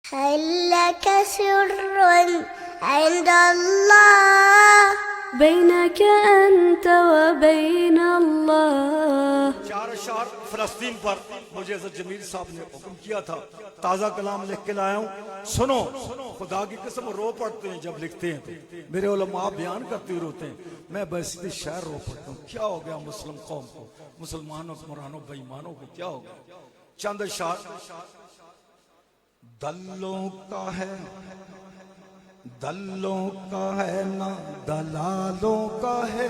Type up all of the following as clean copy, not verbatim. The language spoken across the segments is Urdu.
هل لك سر عند الله بينك أنت وبين الله؟ چار اشعار فلسطین پر مجھے عزت جمیل صاحب نے حکم کیا تھا، تازہ کلام لکھ کے لایا ہوں، سنو۔ خدا کی قسم رو پڑھتے ہیں جب لکھتے ہیں تو میرے علماء بیان کرتے ہوئے روتے ہیں، میں بحثیت شعر رو پڑھتا ہوں۔ کیا ہو گیا مسلم قوم کو، مسلمانوں حکمرانوں بے ایمانوں کو کیا ہو گیا؟ چند اشعار۔ دلوں کا ہے، دلوں کا ہے نہ دلالوں کا ہے،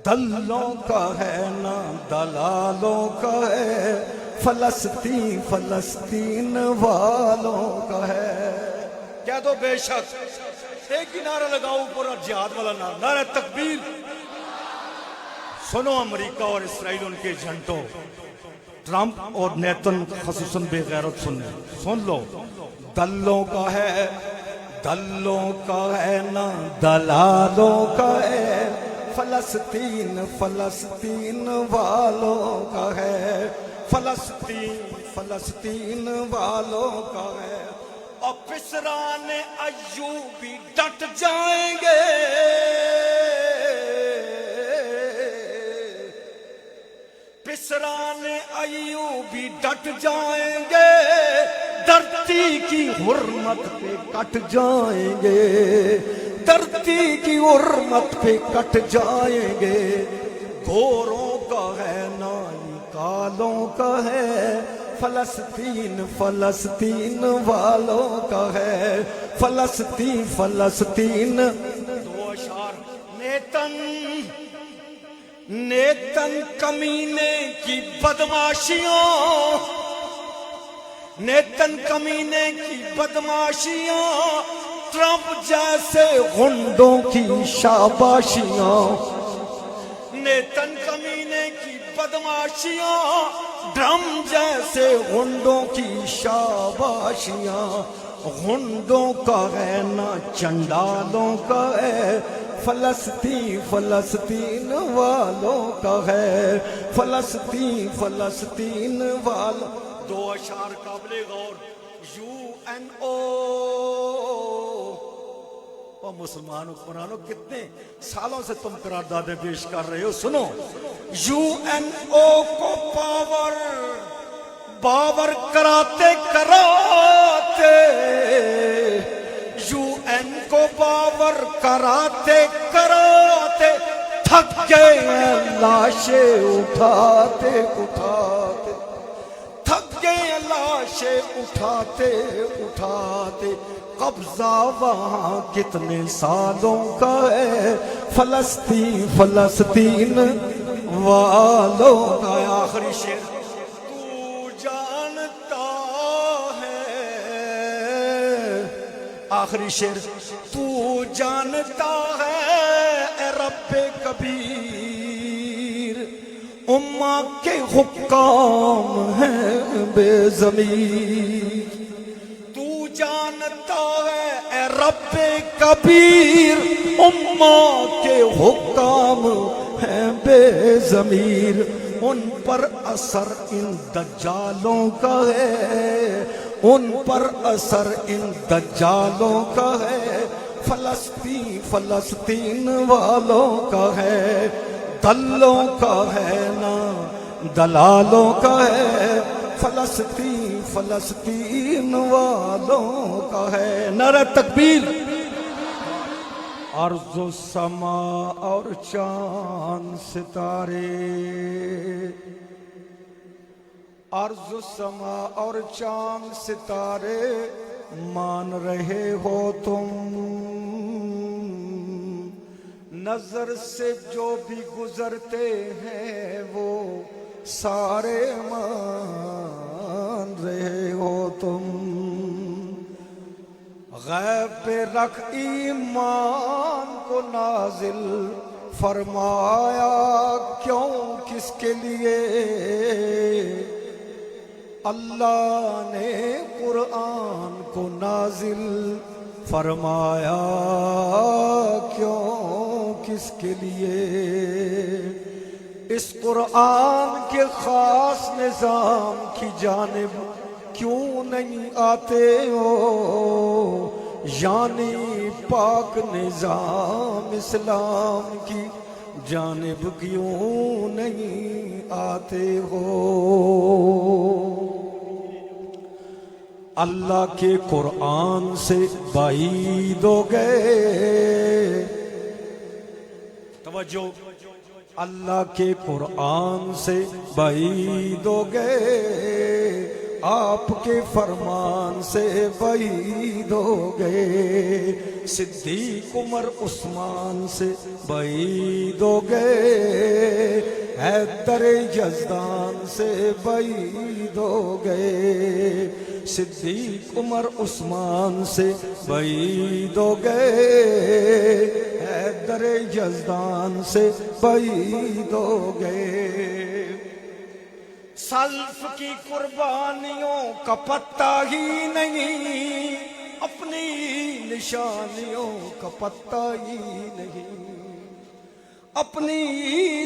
دلوں کا ہے نہ دلالوں کا ہے، فلسطین فلسطین والوں کا ہے۔ کہہ دو بے شک، ایک ہی نعرہ لگاؤ پورا جہاد والا نعرہ، نعرہ تکبیر۔ سنو امریکہ اور اسرائیل ان کے ایجنٹوں، ٹرمپ اور نیتن خصوصاً بے غیرت سن لو۔ دلوں کا ہے، دلوں کا ہے نہ دلالوں کا ہے، فلسطین فلسطین والوں کا ہے، فلسطین فلسطین والوں کا ہے۔ اور پسران ایوبی ڈٹ جائیں گے، پسران ایوبی ڈٹ جائیں گے، دھرتی کی حرمت پہ کٹ جائیں گے، دھرتی کی حرمت پہ کٹ جائیں گے۔ گوروں کا ہے نہ کالوں کا ہے، فلسطین فلسطین والوں کا ہے، فلسطین فلسطین۔ دو اشعار۔ نیتن کمینے کی بدماشیاں، نیتن کمینے کی بدماشیاں، ٹرمپ جیسے غنڈوں کی شاباشیاں، نیتن کمینے کی بدماشیاں، ٹرمپ جیسے غنڈوں کی شاباشیاں۔ غنڈوں کا ہے نہ چنڈالوں کا ہے، فلسطین فلسطین والوں کا ہے، فلسطین فلسطین والوں۔ دو اشعار قابل غور۔ UN-O، اور مسلمان حکمرانوں کتنے سالوں سے تم قراردادیں پیش کر رہے ہو، سنو۔ UN-O کو باور کراتے کراتے، UN کو باور کراتے کراتے تھک گئے ہیں لاشیں اٹھاتے اٹھاتے، تھک گئے لاشیں اٹھاتے اٹھاتے۔ قبضہ وہاں کتنے سالوں کا ہے، فلسطین فلسطین والوں کا۔ آخری شعر۔ تو جانتا ہے، آخری شعر۔ تو جانتا ہے اے رب کبیر، امہ کے حکام ہیں بے ضمیر۔ تو جانتا ہے اے رب کبیر، امہ کے حکام ہیں بے ضمیر۔ ان پر اثر ان دجالوں کا ہے، ان پر اثر ان دجالوں کا ہے، فلسطین فلسطین والوں کا ہے، دلوں کا ہے نہ دلالوں کا ہے، فلسطین فلسطین والوں کا ہے۔ نعرہ تکبیر۔ ارض و سما اور چاند ستارے، ارض و سما اور چاند ستارے مان رہے ہو تم، نظر سے جو بھی گزرتے ہیں وہ سارے مان رہے ہو تم۔ غیب پہ رکھ ایمان کو نازل فرمایا، کیوں کس کے لیے؟ اللہ نے قرآن کو نازل فرمایا، کیوں کس کے لیے؟ اس قرآن کے خاص نظام کی جانب کیوں نہیں آتے ہو، یعنی پاک نظام اسلام کی جانب کیوں نہیں آتے ہو؟ اللہ کے قرآن سے بعید ہو گئے، توجہ، اللہ کے قرآن سے بعید ہو گئے، آپ کے فرمان سے بعید ہو گئے، صدیق عمر عثمان سے بعید ہو گئے، حیدر یزدان سے بعید ہو گئے، صدیق عمر عثمان سے بعید ہو گئے، حیدر یزدان سے بعید ہو گئے۔ سلف کی قربانیوں کا پتہ ہی نہیں، اپنی نشانیوں کا پتہ ہی نہیں، اپنی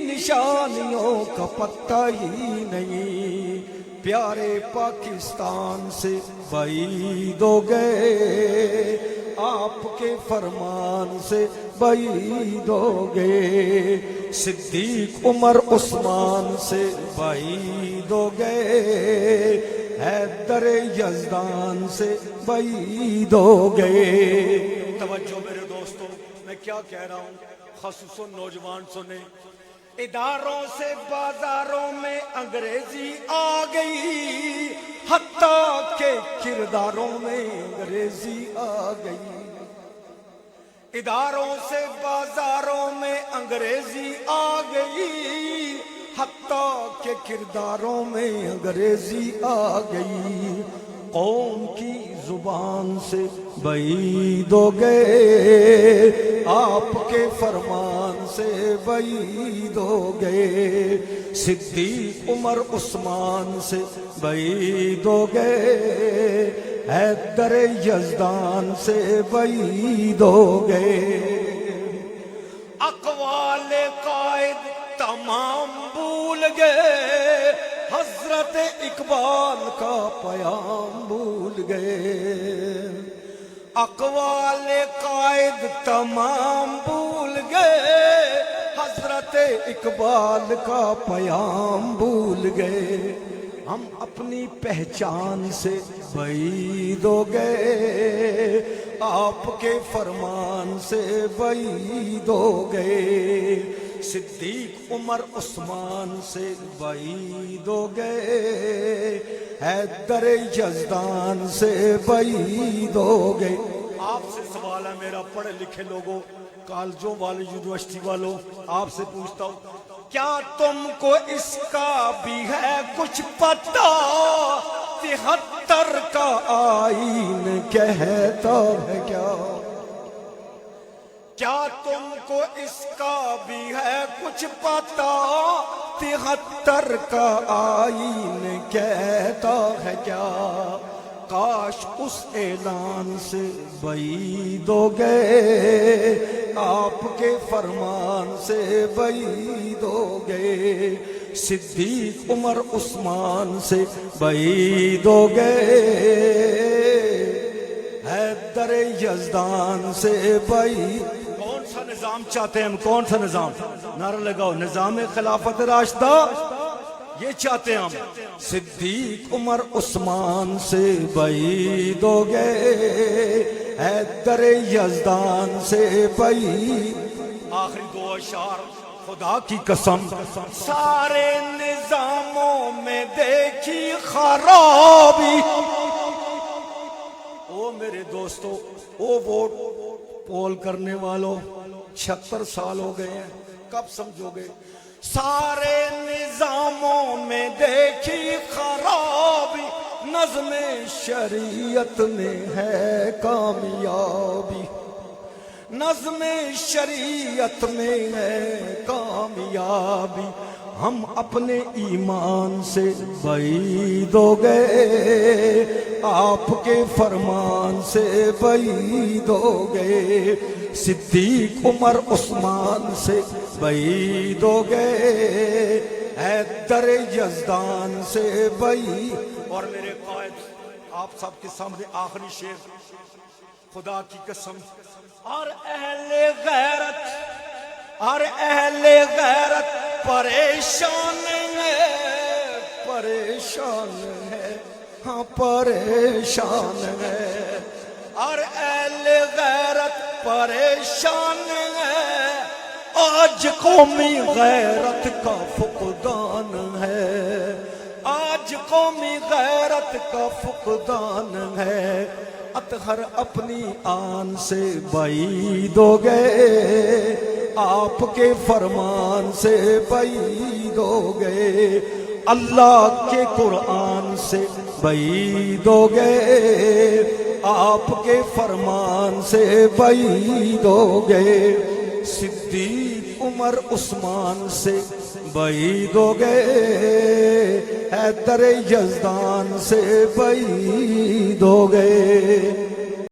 نشانیوں کا پتہ ہی نہیں، پیارے پاکستان سے بعید ہو گئے، آپ کے فرمان سے بعید ہو گئے، صدیق عمر عثمان سے بعید ہو گئے، حیدر یزدان سے بعید ہو گئے۔ توجہ میرے دوستو، میں کیا کہہ رہا ہوں، خصوصاً نوجوان سنیں، اداروں سے بازاروں میں انگریزی آ گئی، حتیٰ کہ کرداروں میں انگریزی آ گئی، اداروں سے بازاروں میں انگریزی آ گئی، حتیٰ کہ کرداروں میں انگریزی آ گئی، قوم کی زبان سے بعید ہو گئے، آپ کے فرمان سے بعید ہو گئے، صدیق عمر عثمان سے بعید ہو گئے، حیدر یزدان سے بعید ہو گئے، اقوال قائد تمام بھول گئے، حضرت اقبال کا پیام بھول گئے، اقوال قائد تمام بھول گئے، حضرت اقبال کا پیام بھول گئے، ہم اپنی پہچان سے بعید ہو گئے، آپ کے فرمان سے بعید ہو گئے، صدیق عمر عثمان سے بعید ہو گئے، حیدر یزدان سے بعید ہو گئے۔ آپ سے سوال ہے میرا، پڑھے لکھے لوگوں، کالجوں والے، یونیورسٹی والوں، آپ سے پوچھتا ہوں، کیا تم کو اس کا بھی ہے کچھ پتہ؟ 73 کا آئین کہتا ہے کیا؟ کیا تم کو اس کا بھی ہے کچھ پتہ؟ 73 کا آئین کہتا ہے کیا؟ کاش اس اعلان سے بعید ہو گئے، آپ کے فرمان سے بعید ہو گئے، صدیق عمر عثمان سے بعید ہو گئے، حیدر یزدان سے بعید۔ کون سا نظام چاہتے ہیں ہم؟ کون سا نظام؟ نعرہ لگاؤ، نظام خلافت راشدہ، یہ چاہتے ہیں ہم۔ صدیق عمر عثمان سے بعید ہو گئے، حیدر یزدان سے بعید۔ آخری دو اشعار، خدا کی قسم، سارے نظاموں میں دیکھی خرابی۔ او میرے دوستو، او ووٹ پول کرنے والوں، 76 سال ہو گئے ہیں، کب سمجھو گے؟ سارے نظاموں میں دیکھی خرابی، نظم شریعت میں ہے کامیابی، نظم شریعت میں ہے کامیابی۔ ہم اپنے ایمان سے بعید ہو گئے، آپ کے فرمان سے بعید ہو گئے، صدیق عمر عثمان سے بعید ہو گئے، حیدر یزدان سے بئی. اور میرے قائد آپ سب کے سامنے آخری شعر خدا کی قسم. اور اہل غیرت پریشان ہے، پریشان ہے، ہاں پریشان ہے. اور اہل غیرت پریشان ہے، آج قومی غیرت کا فقدان ہے، آج قومی غیرت کا فقدان ہے. اطہر اپنی آن سے بعید ہو گئے، آپ کے فرمان سے بعید ہو گئے، اللہ کے قرآن سے بعید ہو گئے، آپ کے فرمان سے بعید ہو گئے. صدیق عمر عثمان سے بعید ہو گئے، حیدر یزدان سے بعید ہو گئے.